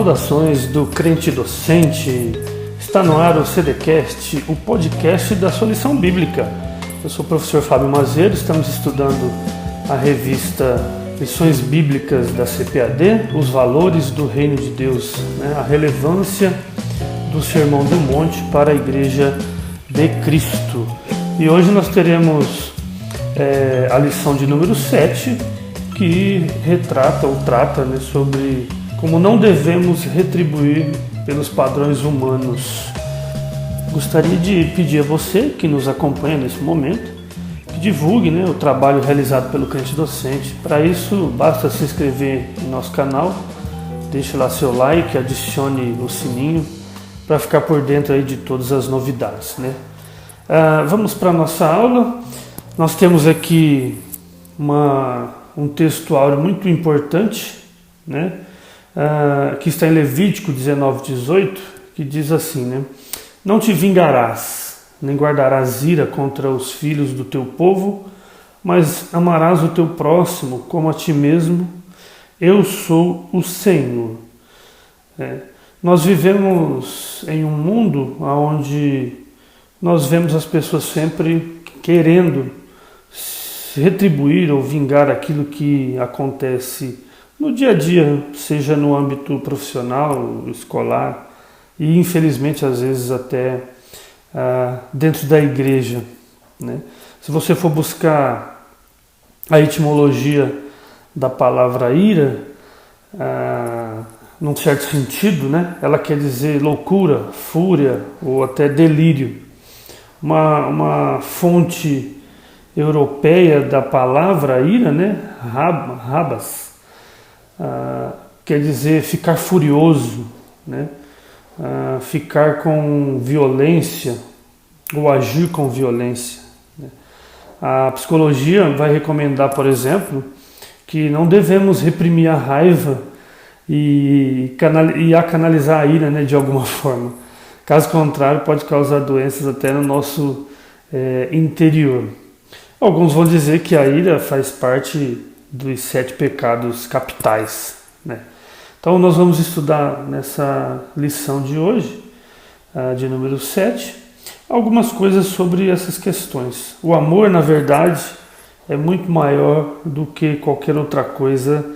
Saudações do crente docente, está no ar o CDcast, o podcast da sua lição bíblica. Eu sou o professor Fábio Mazeiro, estamos estudando a revista Lições Bíblicas da CPAD, os valores do reino de Deus, a relevância do Sermão do Monte para a Igreja de Cristo. E hoje nós teremos a lição de número 7, que retrata ou trata sobre como não devemos retribuir pelos padrões humanos. Gostaria de pedir a você que nos acompanha nesse momento que divulgue o trabalho realizado pelo crente docente. Para isso, basta se inscrever em nosso canal, deixe lá seu like, adicione o sininho para ficar por dentro aí de todas as novidades. Vamos para a nossa aula. Nós temos aqui um textuário muito importante, que está em Levítico 19:18, que diz assim, não te vingarás, nem guardarás ira contra os filhos do teu povo, mas amarás o teu próximo como a ti mesmo, eu sou o Senhor. Nós vivemos em um mundo onde nós vemos as pessoas sempre querendo retribuir ou vingar aquilo que acontece no dia a dia, seja no âmbito profissional, escolar e infelizmente às vezes até dentro da igreja. Se você for buscar a etimologia da palavra ira, num certo sentido, ela quer dizer loucura, fúria ou até delírio. Uma fonte europeia da palavra ira, rabas, quer dizer ficar furioso, ficar com violência ou agir com violência. A psicologia vai recomendar, por exemplo, que não devemos reprimir a raiva e canalizar a ira de alguma forma. Caso contrário, pode causar doenças até no nosso interior. Alguns vão dizer que a ira faz parte dos 7 pecados capitais. Então nós vamos estudar nessa lição de hoje, de número 7, algumas coisas sobre essas questões. O amor, na verdade, é muito maior do que qualquer outra coisa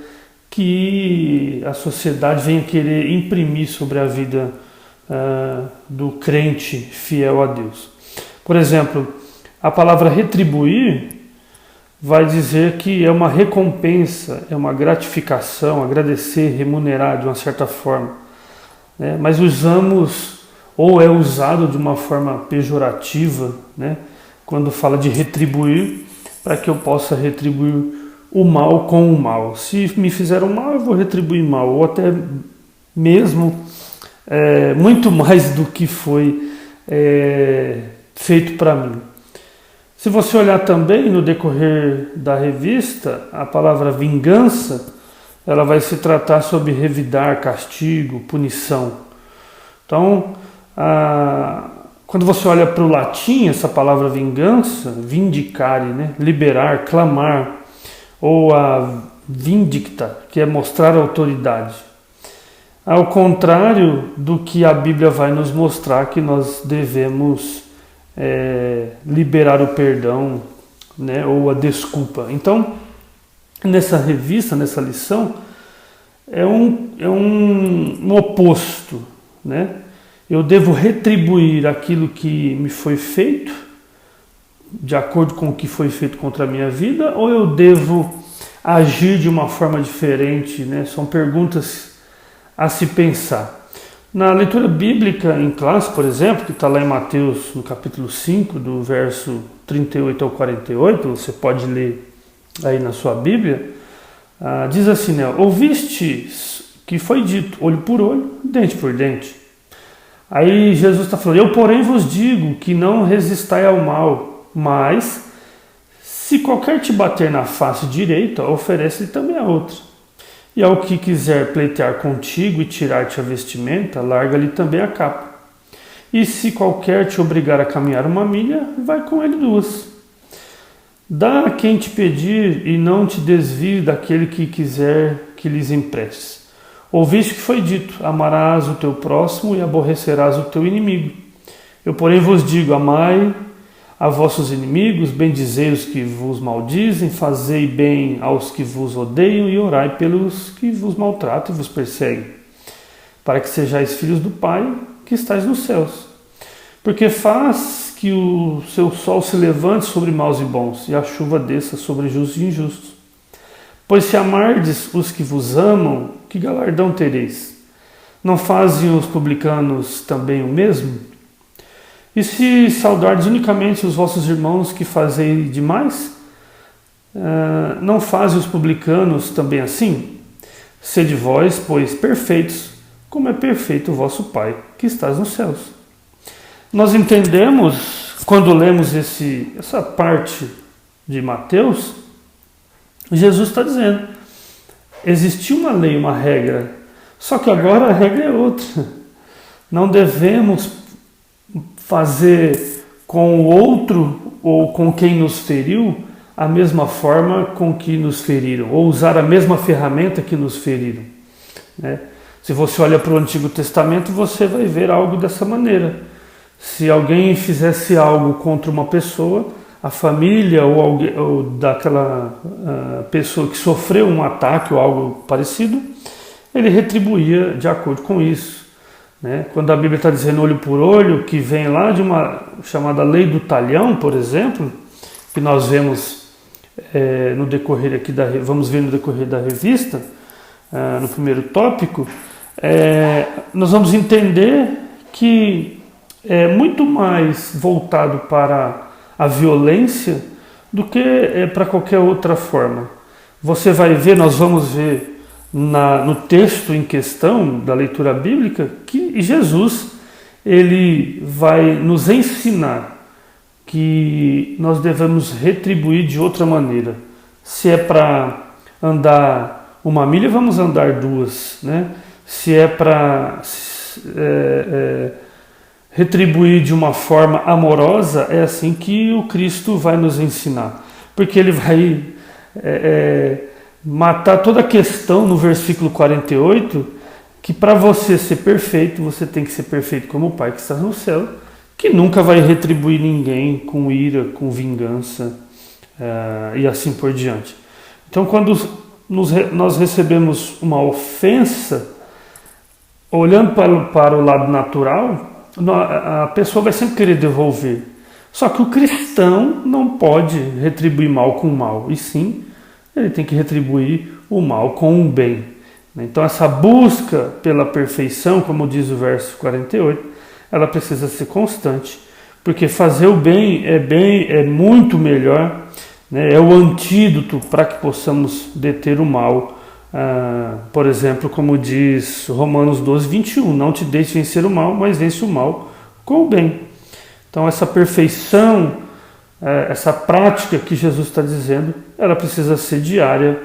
que a sociedade venha querer imprimir sobre a vida do crente fiel a Deus. Por exemplo, a palavra retribuir vai dizer que é uma recompensa, é uma gratificação, agradecer, remunerar de uma certa forma. Mas usamos, ou é usado de uma forma pejorativa, quando fala de retribuir, para que eu possa retribuir o mal com o mal. Se me fizeram mal, eu vou retribuir mal, ou até mesmo muito mais do que foi feito para mim. Se você olhar também no decorrer da revista, a palavra vingança, ela vai se tratar sobre revidar, castigo, punição. Então, quando você olha para o latim, essa palavra vingança, vindicare, liberar, clamar, ou a vindicta, que é mostrar autoridade. Ao contrário do que a Bíblia vai nos mostrar que nós devemos liberar o perdão, ou a desculpa. Então, nessa revista, nessa lição, é um oposto. Eu devo retribuir aquilo que me foi feito, de acordo com o que foi feito contra a minha vida, ou eu devo agir de uma forma diferente? São perguntas a se pensar. Na leitura bíblica em classe, por exemplo, que está lá em Mateus, no capítulo 5, do verso 38 ao 48, você pode ler aí na sua Bíblia, diz assim, ouviste que foi dito, olho por olho, dente por dente. Aí Jesus está falando, eu porém vos digo que não resistai ao mal, mas se qualquer te bater na face direita, oferece-lhe também a outra. E ao que quiser pleitear contigo e tirar-te a vestimenta, larga-lhe também a capa. E se qualquer te obrigar a caminhar 1 milha, vai com ele 2. Dá a quem te pedir e não te desvie daquele que quiser que lhes emprestes. Ouviste que foi dito: amarás o teu próximo e aborrecerás o teu inimigo. Eu, porém, vos digo: amai a vossos inimigos, bendizei os que vos maldizem, fazei bem aos que vos odeiam e orai pelos que vos maltratam e vos perseguem, para que sejais filhos do Pai que estais nos céus. Porque faz que o seu sol se levante sobre maus e bons, e a chuva desça sobre justos e injustos. Pois se amardes os que vos amam, que galardão tereis? Não fazem os publicanos também o mesmo? E se saudardes unicamente os vossos irmãos, que fazei demais? Não fazem os publicanos também assim? Sede vós, pois, perfeitos, como é perfeito o vosso Pai, que estás nos céus. Nós entendemos, quando lemos essa parte de Mateus, Jesus está dizendo, existia uma lei, uma regra, só que agora a regra é outra. Não devemos fazer com o outro ou com quem nos feriu a mesma forma com que nos feriram, ou usar a mesma ferramenta que nos feriram, né? Se você olha para o Antigo Testamento, você vai ver algo dessa maneira. Se alguém fizesse algo contra uma pessoa, a família ou daquela pessoa que sofreu um ataque ou algo parecido, ele retribuía de acordo com isso, né? Quando a Bíblia está dizendo olho por olho, que vem lá de uma chamada lei do talhão, por exemplo, que nós vemos no decorrer aqui vamos ver no decorrer da revista, no primeiro tópico, nós vamos entender que é muito mais voltado para a violência do que para qualquer outra forma. Você vai ver, nós vamos ver no texto em questão da leitura bíblica que Jesus ele vai nos ensinar que nós devemos retribuir de outra maneira. Se é para andar 1 milha, vamos andar 2, né? Se é para retribuir de uma forma amorosa, é assim que o Cristo vai nos ensinar. Porque ele vai matar toda a questão no versículo 48, que para você ser perfeito, você tem que ser perfeito como o Pai que está no céu, que nunca vai retribuir ninguém com ira, com vingança e assim por diante. Então, quando nós recebemos uma ofensa, olhando para o lado natural, a pessoa vai sempre querer devolver. Só que o cristão não pode retribuir mal com mal, e sim, ele tem que retribuir o mal com o bem. Então essa busca pela perfeição, como diz o verso 48, ela precisa ser constante, porque fazer o bem é muito melhor, né? É o antídoto para que possamos deter o mal. Por exemplo, como diz Romanos 12, 21, não te deixe vencer o mal, mas vence o mal com o bem. Então essa perfeição, essa prática que Jesus está dizendo, ela precisa ser diária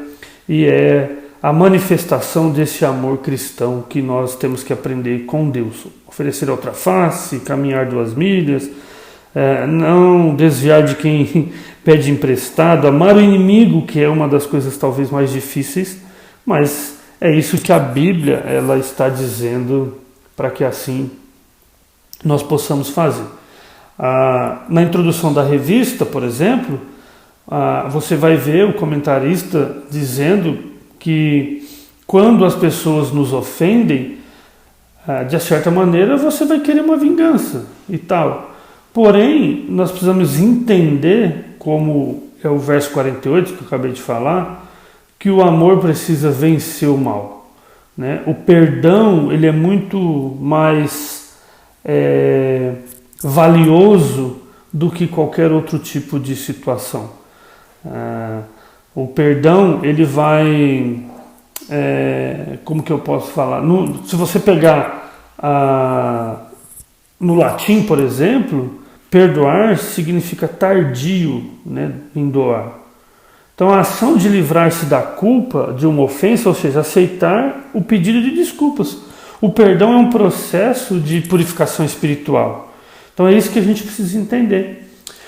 e é a manifestação desse amor cristão que nós temos que aprender com Deus. Oferecer outra face, caminhar 2 milhas, não desviar de quem pede emprestado, amar o inimigo, que é uma das coisas talvez mais difíceis, mas é isso que a Bíblia ela está dizendo para que assim nós possamos fazer. Na introdução da revista, por exemplo, você vai ver o comentarista dizendo que quando as pessoas nos ofendem, de certa maneira você vai querer uma vingança e tal. Porém, nós precisamos entender, como é o verso 48 que eu acabei de falar, que o amor precisa vencer o mal, né? O perdão ele é muito mais valioso do que qualquer outro tipo de situação. O perdão ele vai, como que eu posso falar? Se você pegar no latim, por exemplo, perdoar significa tardio, né, em doar. Então a ação de livrar-se da culpa de uma ofensa, ou seja, aceitar o pedido de desculpas. O perdão é um processo de purificação espiritual. Então é isso que a gente precisa entender.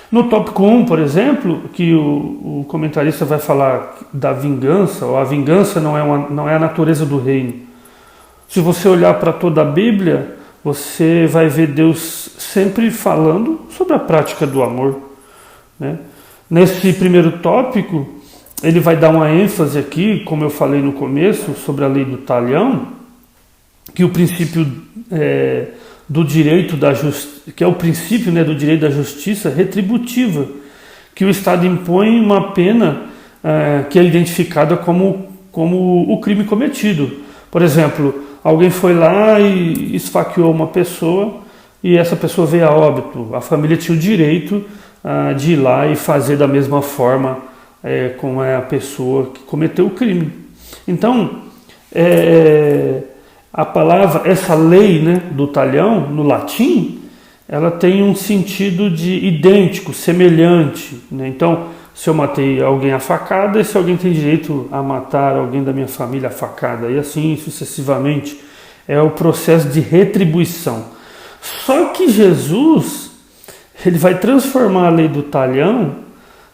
No tópico 1, por exemplo, que o comentarista vai falar da vingança, ou a vingança não é a natureza do reino. Se você olhar para toda a Bíblia, você vai ver Deus sempre falando sobre a prática do amor, né? Nesse primeiro tópico, ele vai dar uma ênfase aqui, como eu falei no começo, sobre a lei do talhão, que o princípio do direito da justiça, que é o princípio, né, do direito da justiça retributiva, que o Estado impõe uma pena que é identificada como o crime cometido. Por exemplo, alguém foi lá e esfaqueou uma pessoa e essa pessoa veio a óbito. A família tinha o direito de ir lá e fazer da mesma forma com a pessoa que cometeu o crime. Então, a palavra, essa lei, né, do talhão, no latim, ela tem um sentido de idêntico, semelhante, né? Então, se eu matei alguém a facada, esse alguém tem direito a matar alguém da minha família a facada, e assim sucessivamente. É o processo de retribuição. Só que Jesus, ele vai transformar a lei do talhão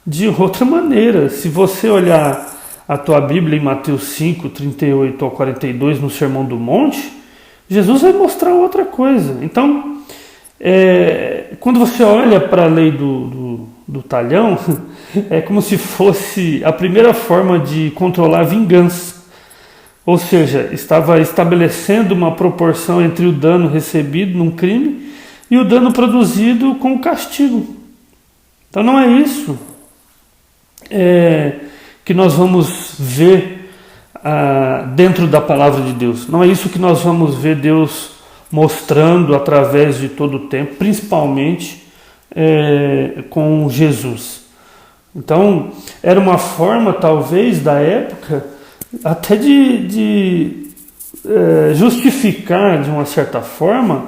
de outra maneira. Se você olhar a tua Bíblia em Mateus 5, 38 ao 42, no Sermão do Monte, Jesus vai mostrar outra coisa. Então, quando você olha para a lei do talhão, é como se fosse a primeira forma de controlar a vingança. Ou seja, estava estabelecendo uma proporção entre o dano recebido num crime e o dano produzido com o castigo. Então não é isso que nós vamos ver dentro da palavra de Deus. Não é isso que nós vamos ver Deus mostrando através de todo o tempo, principalmente com Jesus. Então, era uma forma, talvez, da época, até de justificar, de uma certa forma,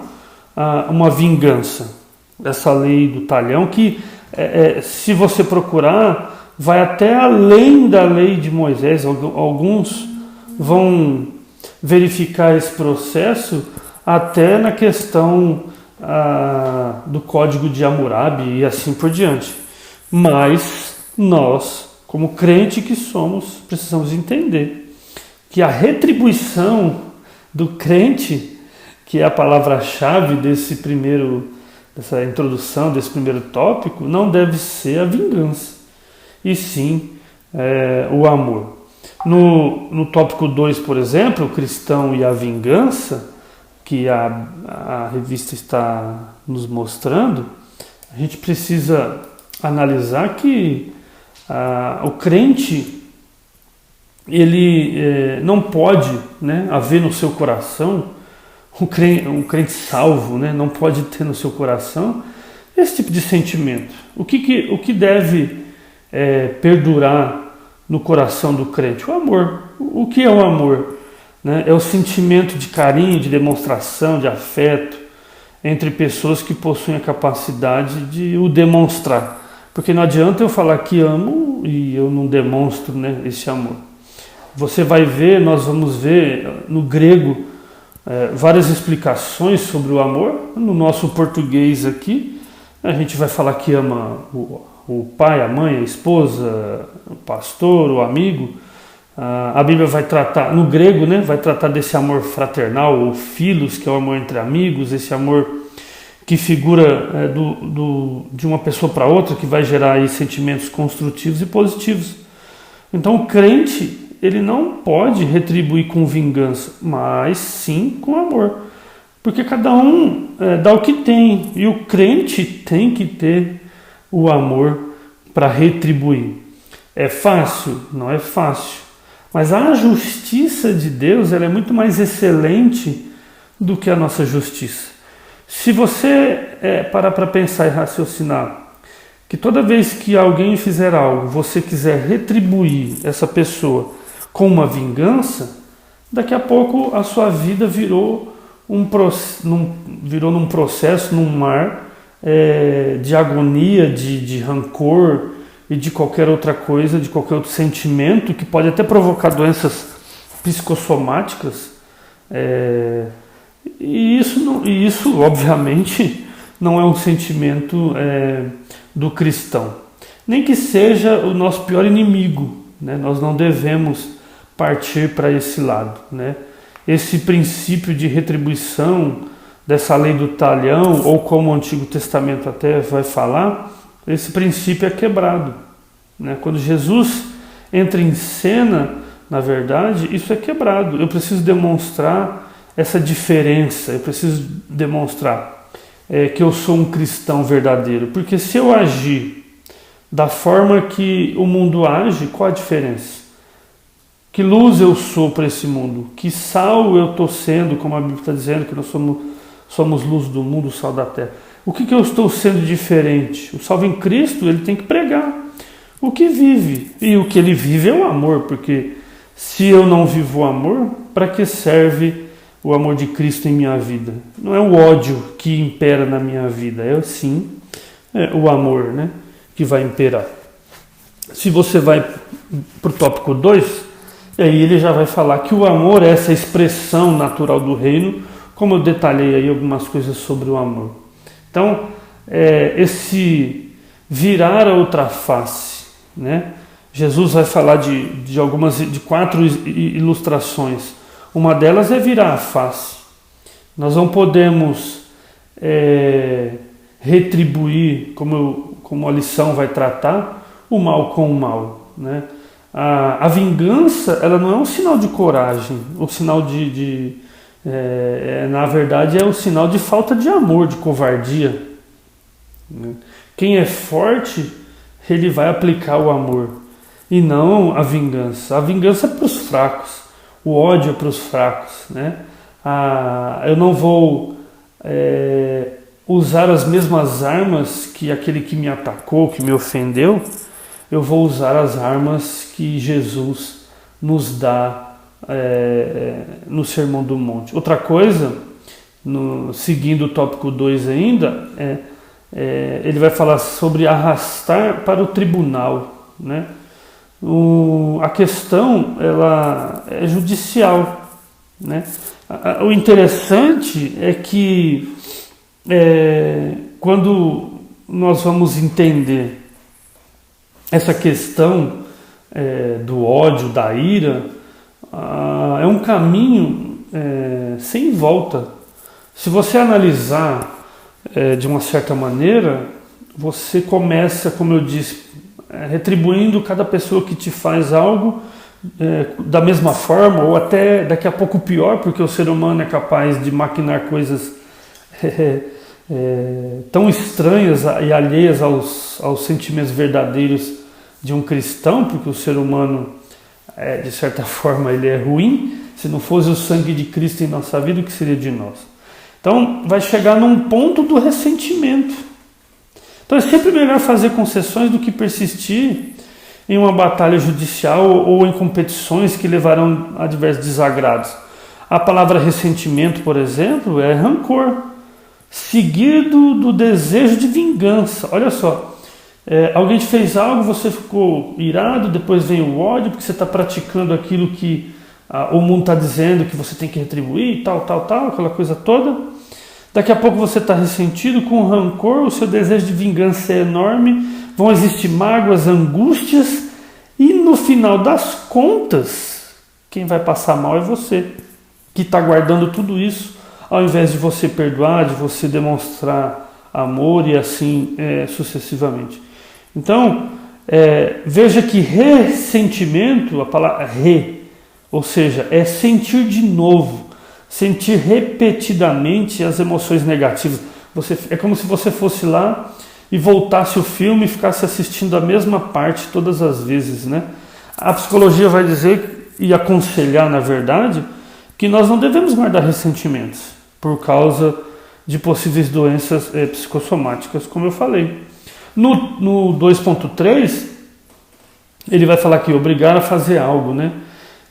uma vingança. Essa lei do talhão, que, se você procurar, vai até além da lei de Moisés. Alguns vão verificar esse processo até na questão do Código de Hammurabi e assim por diante. Mas nós, como crente que somos, precisamos entender que a retribuição do crente, que é a palavra-chave dessa introdução, desse primeiro tópico, não deve ser a vingança, e sim o amor. No tópico 2, por exemplo, o cristão e a vingança, que a revista está nos mostrando, a gente precisa analisar que o crente, ele não pode, né, haver no seu coração, um crente salvo, né, não pode ter no seu coração esse tipo de sentimento. O que deve perdurar no coração do crente? O amor. O que é o amor? Né? É o sentimento de carinho, de demonstração, de afeto entre pessoas que possuem a capacidade de o demonstrar. Porque não adianta eu falar que amo e eu não demonstro, né, esse amor. Você vai ver, nós vamos ver no grego várias explicações sobre o amor. No nosso português aqui, a gente vai falar que ama o pai, a mãe, a esposa, o pastor, o amigo. A Bíblia vai tratar, no grego, né, vai tratar desse amor fraternal, ou philos, que é o amor entre amigos, esse amor que figura de uma pessoa para outra, que vai gerar aí sentimentos construtivos e positivos. Então o crente, ele não pode retribuir com vingança, mas sim com amor. Porque cada um dá o que tem, e o crente tem que ter o amor para retribuir. É fácil? Não é fácil. Mas a justiça de Deus, ela é muito mais excelente do que a nossa justiça. Se você parar para pensar e raciocinar que toda vez que alguém fizer algo, você quiser retribuir essa pessoa com uma vingança, daqui a pouco a sua vida virou num processo, num mar de agonia, de rancor e de qualquer outra coisa, de qualquer outro sentimento que pode até provocar doenças psicossomáticas. E isso, obviamente, não é um sentimento do cristão. Nem que seja o nosso pior inimigo, né? Nós não devemos partir para esse lado, né? esse princípio de retribuição, dessa lei do talhão, ou como o Antigo Testamento até vai falar, esse princípio é quebrado, né? Quando Jesus entra em cena, na verdade, isso é quebrado. Eu preciso demonstrar essa diferença, eu preciso demonstrar que eu sou um cristão verdadeiro, porque se eu agir da forma que o mundo age, qual a diferença? Que luz eu sou para esse mundo? Que sal eu estou sendo, como a Bíblia está dizendo, que nós somos luz do mundo, sal da terra. O que eu estou sendo diferente? O salvo em Cristo, ele tem que pregar o que vive. E o que ele vive é o amor, porque se eu não vivo o amor, para que serve o amor de Cristo em minha vida? Não é o ódio que impera na minha vida, é sim o amor, né, que vai imperar. Se você vai para o tópico 2, aí ele já vai falar que o amor é essa expressão natural do reino, como eu detalhei aí algumas coisas sobre o amor. Então, esse virar a outra face, né? Jesus vai falar de 4 ilustrações. Uma delas é virar a face. Nós não podemos retribuir, como a lição vai tratar, o mal com o mal, né? A vingança, ela não é um sinal de coragem, o sinal na verdade é o sinal de falta de amor, de covardia, né? Quem é forte, ele vai aplicar o amor e não a vingança. A vingança é para os fracos, o ódio é para os fracos, né? Eu não vou usar as mesmas armas que aquele que me atacou, que me ofendeu. Eu vou usar as armas que Jesus nos dá no Sermão do Monte. Outra coisa, seguindo o tópico 2 ainda, ele vai falar sobre arrastar para o tribunal, né? A questão, ela é judicial, né? O interessante é que quando nós vamos entender essa questão do ódio, da ira, é um caminho sem volta. Se você analisar de uma certa maneira, você começa, como eu disse, retribuindo cada pessoa que te faz algo da mesma forma, ou até daqui a pouco pior, porque o ser humano é capaz de maquinar coisas tão estranhas e alheias aos sentimentos verdadeiros de um cristão, porque o ser humano, de certa forma, ele é ruim. Se não fosse o sangue de Cristo em nossa vida, o que seria de nós? Então, vai chegar num ponto do ressentimento. Então, é sempre melhor fazer concessões do que persistir em uma batalha judicial ou em competições que levarão a diversos desagrados. A palavra ressentimento, por exemplo, é rancor, seguido do desejo de vingança. Olha só. Alguém te fez algo, você ficou irado, depois vem o ódio, porque você está praticando aquilo que o mundo está dizendo que você tem que retribuir, tal, aquela coisa toda. Daqui a pouco você está ressentido, com rancor, o seu desejo de vingança é enorme, vão existir mágoas, angústias, e no final das contas, quem vai passar mal é você, que está guardando tudo isso, ao invés de você perdoar, de você demonstrar amor e assim sucessivamente. Então, veja que ressentimento, a palavra ou seja, é sentir de novo, sentir repetidamente as emoções negativas. É como se você fosse lá e voltasse o filme e ficasse assistindo a mesma parte todas as vezes, né? A psicologia vai dizer e aconselhar, na verdade, que nós não devemos guardar ressentimentos por causa de possíveis doenças psicossomáticas, como eu falei. No 2.3, ele vai falar que obrigar a fazer algo, né?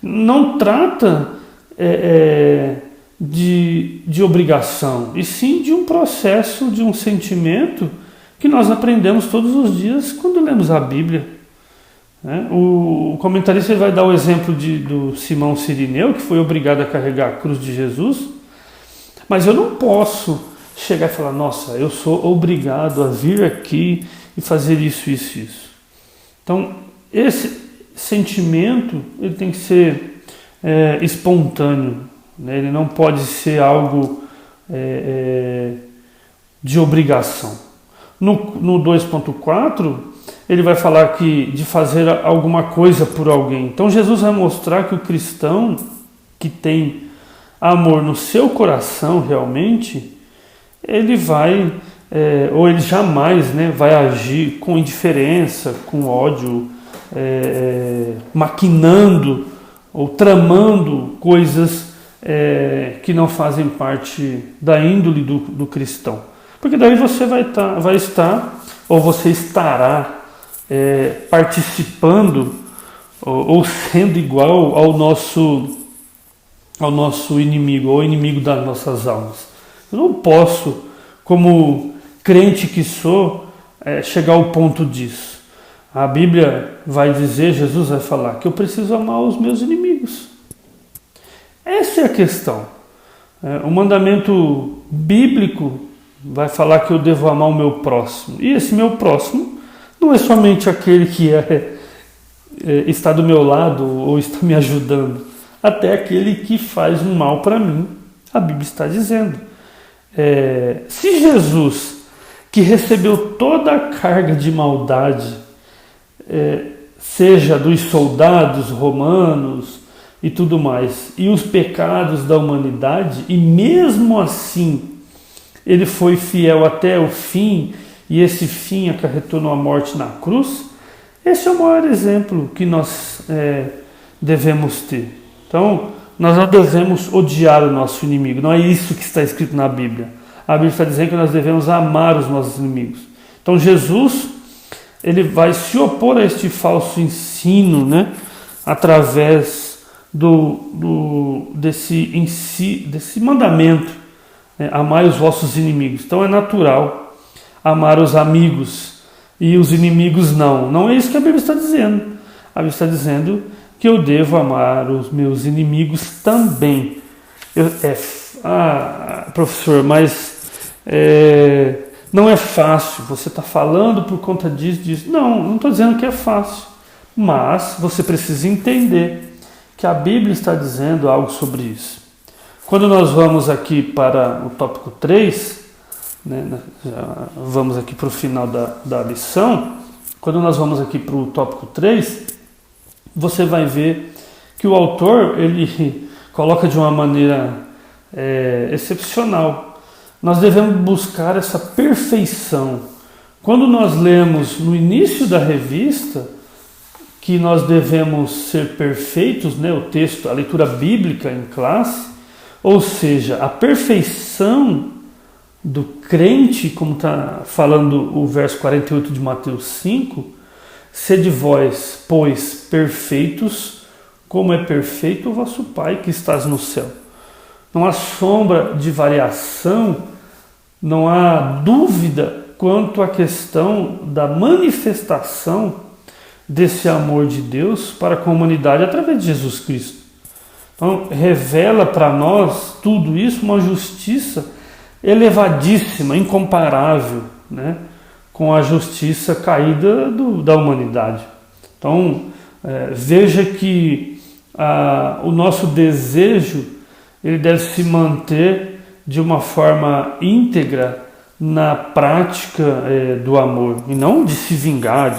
Não trata de obrigação, e sim de um processo, de um sentimento que nós aprendemos todos os dias quando lemos a Bíblia, né? O comentarista vai dar o exemplo do Simão Cirineu, que foi obrigado a carregar a cruz de Jesus, mas eu não posso chegar e falar, nossa, eu sou obrigado a vir aqui e fazer isso. Então, esse sentimento ele tem que ser espontâneo, né? Ele não pode ser algo de obrigação. No 2.4, ele vai falar de fazer alguma coisa por alguém. Então Jesus vai mostrar que o cristão que tem amor no seu coração realmente, ele vai, ou ele jamais, né, vai agir com indiferença, com ódio, maquinando ou tramando coisas que não fazem parte da índole do cristão. Porque daí você vai estar, ou você estará participando ou sendo igual ao nosso inimigo, ou inimigo das nossas almas. Eu não posso, como crente que sou, chegar ao ponto disso. A Bíblia vai dizer, Jesus vai falar, que eu preciso amar os meus inimigos. Essa é a questão. O mandamento bíblico vai falar que eu devo amar o meu próximo. E esse meu próximo não é somente aquele que está do meu lado ou está me ajudando, até aquele que faz um mal para mim. A Bíblia está dizendo. Se Jesus, que recebeu toda a carga de maldade, seja dos soldados romanos e tudo mais, e os pecados da humanidade, e mesmo assim ele foi fiel até o fim, e esse fim acarretou na morte na cruz, esse é o maior exemplo que nós devemos ter. Então, nós não devemos odiar o nosso inimigo, não é isso que está escrito na Bíblia. A Bíblia está dizendo que nós devemos amar os nossos inimigos. Então, Jesus, ele vai se opor a este falso ensino, né, através desse mandamento, amai os vossos inimigos. Então é natural amar os amigos e os inimigos não. Não é isso que a Bíblia está dizendo. A Bíblia está dizendo que eu devo amar os meus inimigos também. Professor, mas não é fácil. Você está falando por conta disso. Não estou dizendo que é fácil. Mas você precisa entender que a Bíblia está dizendo algo sobre isso. Quando nós vamos aqui para o tópico 3, né, vamos aqui para o final da lição, quando nós vamos aqui para o tópico 3, você vai ver que o autor ele coloca de uma maneira excepcional. Nós devemos buscar essa perfeição. Quando nós lemos no início da revista que nós devemos ser perfeitos, né, o texto, a leitura bíblica em classe, ou seja, a perfeição do crente, como está falando o verso 48 de Mateus 5, sede vós, pois, perfeitos, como é perfeito o vosso Pai que estás no céu. Não há sombra de variação, não há dúvida quanto à questão da manifestação desse amor de Deus para com a humanidade através de Jesus Cristo. Então, revela para nós tudo isso, uma justiça elevadíssima, incomparável, né, com a justiça caída da humanidade. Então, veja que o nosso desejo ele deve se manter de uma forma íntegra na prática do amor, e não de se vingar,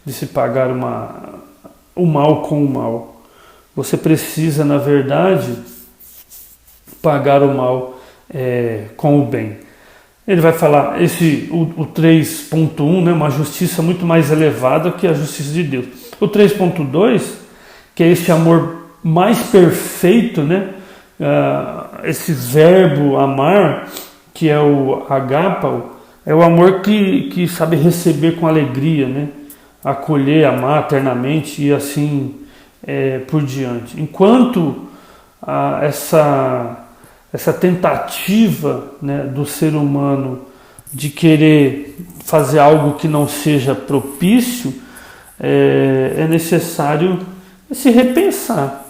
de se pagar o mal com o mal. Você precisa, na verdade, pagar o mal com o bem. Ele vai falar, o 3.1, né, uma justiça muito mais elevada que a justiça de Deus. O 3.2, que é esse amor mais perfeito, né, esse verbo amar, que é o agapao, é o amor que sabe receber com alegria, né, acolher, amar eternamente e assim por diante. Enquanto essa tentativa, né, do ser humano de querer fazer algo que não seja propício, é necessário se repensar,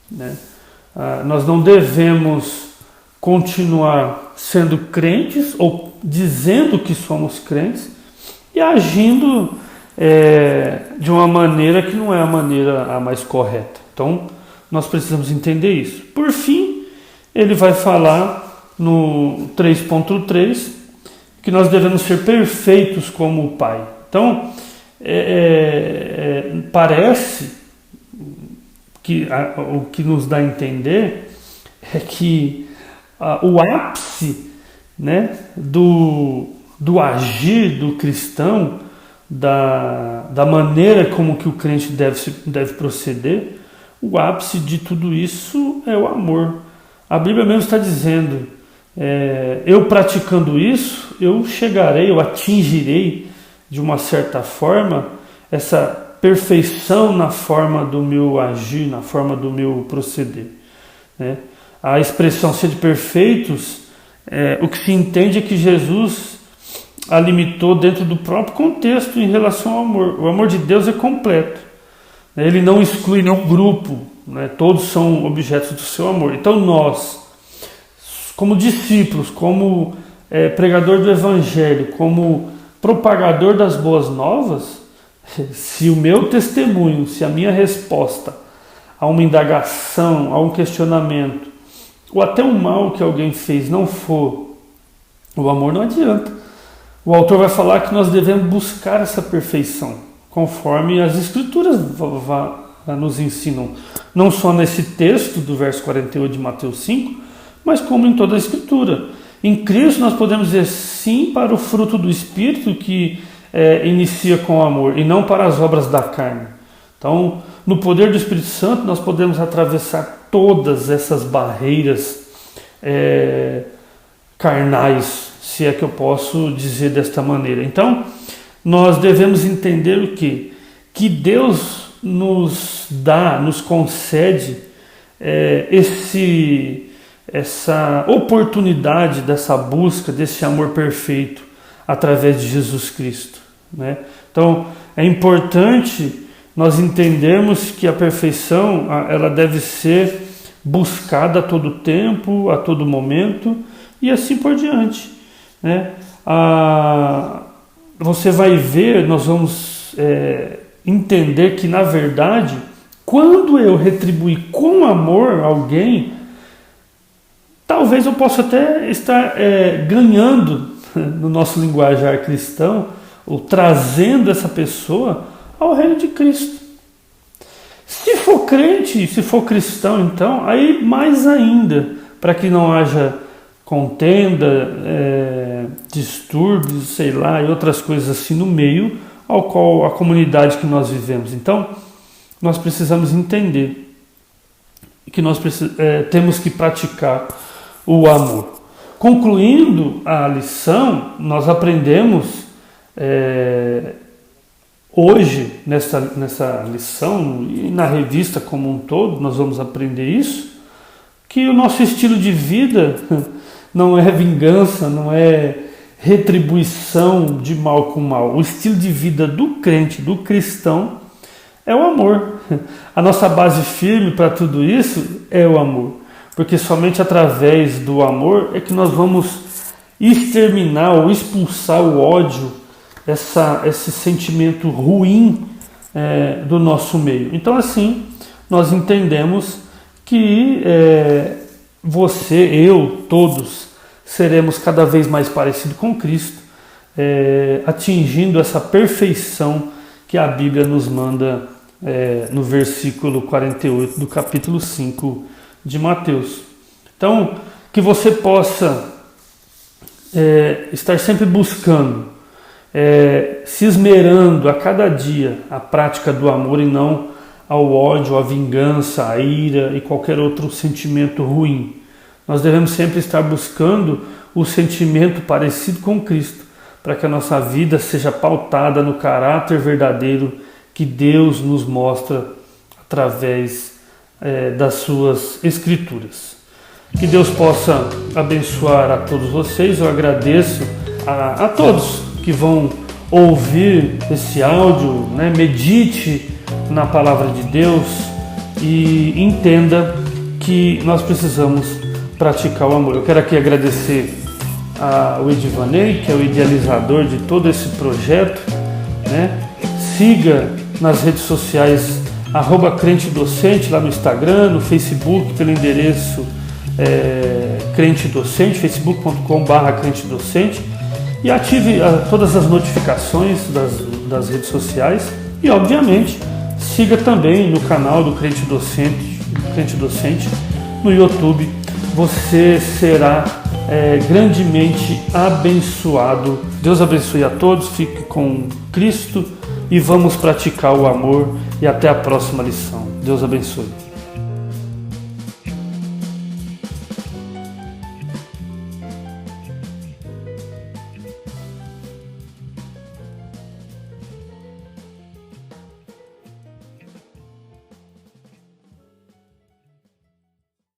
né? Nós não devemos continuar sendo crentes ou dizendo que somos crentes e agindo de uma maneira que não é a maneira a mais correta. Então, nós precisamos entender isso. Por fim, ele vai falar no 3.3 que nós devemos ser perfeitos como o Pai. Então, parece que o que nos dá a entender é que o ápice, né, do agir do cristão, da maneira como que o crente deve proceder, o ápice de tudo isso é o amor. A Bíblia mesmo está dizendo, eu praticando isso, eu chegarei, eu atingirei de uma certa forma essa perfeição na forma do meu agir, na forma do meu proceder, né? A expressão ser de perfeitos, o que se entende é que Jesus a limitou dentro do próprio contexto em relação ao amor. O amor de Deus é completo, né? Ele não exclui nenhum grupo, né? Todos são objetos do seu amor. Então nós, como discípulos, como pregador do Evangelho, como propagador das boas novas, se o meu testemunho, se a minha resposta a uma indagação, a um questionamento, ou até um mal que alguém fez não for o amor, não adianta. O autor vai falar que nós devemos buscar essa perfeição, conforme as Escrituras nos ensinam, não só nesse texto do verso 48 de Mateus 5, mas como em toda a Escritura. Em Cristo nós podemos dizer sim para o fruto do Espírito que inicia com o amor e não para as obras da carne. Então, no poder do Espírito Santo nós podemos atravessar todas essas barreiras carnais, se é que eu posso dizer desta maneira. Então, nós devemos entender o quê? Que Deus nos dá, nos concede essa oportunidade dessa busca, desse amor perfeito através de Jesus Cristo, né? Então, é importante nós entendermos que a perfeição ela deve ser buscada a todo tempo, a todo momento e assim por diante, né? Você vai ver, nós vamos entender que, na verdade, quando eu retribuir com amor alguém, talvez eu possa até estar ganhando, no nosso linguajar cristão, ou trazendo essa pessoa ao reino de Cristo. Se for crente, se for cristão, então, aí mais ainda, para que não haja contenda, distúrbios, sei lá, e outras coisas assim no meio ao qual a comunidade que nós vivemos. Então, nós precisamos entender que nós temos que praticar o amor. Concluindo a lição, nós aprendemos hoje, nessa lição, e na revista como um todo, nós vamos aprender isso, que o nosso estilo de vida não é vingança, não é retribuição de mal com mal. O estilo de vida do crente, do cristão, é o amor. A nossa base firme para tudo isso é o amor. Porque somente através do amor é que nós vamos exterminar ou expulsar o ódio, esse sentimento ruim do nosso meio. Então, assim, nós entendemos que você, eu, todos seremos cada vez mais parecidos com Cristo, atingindo essa perfeição que a Bíblia nos manda no versículo 48 do capítulo 5 de Mateus. Então, que você possa estar sempre buscando, se esmerando a cada dia a prática do amor e não ao ódio, à vingança, à ira e qualquer outro sentimento ruim. Nós devemos sempre estar buscando o sentimento parecido com Cristo, para que a nossa vida seja pautada no caráter verdadeiro que Deus nos mostra através das suas Escrituras. Que Deus possa abençoar a todos vocês. Eu agradeço a todos que vão ouvir esse áudio, né? Medite na palavra de Deus e entenda que nós precisamos praticar o amor. Eu quero aqui agradecer ao Edivanei, que é o idealizador de todo esse projeto, né? Siga nas redes sociais @crentedocente lá no Instagram, no Facebook, pelo endereço Crente Docente, facebook.com/Crente Docente, e ative todas as notificações das redes sociais e, obviamente, siga também no canal do Crente Docente no YouTube. Você será grandemente abençoado. Deus abençoe a todos, fique com Cristo e vamos praticar o amor, e até a próxima lição. Deus abençoe.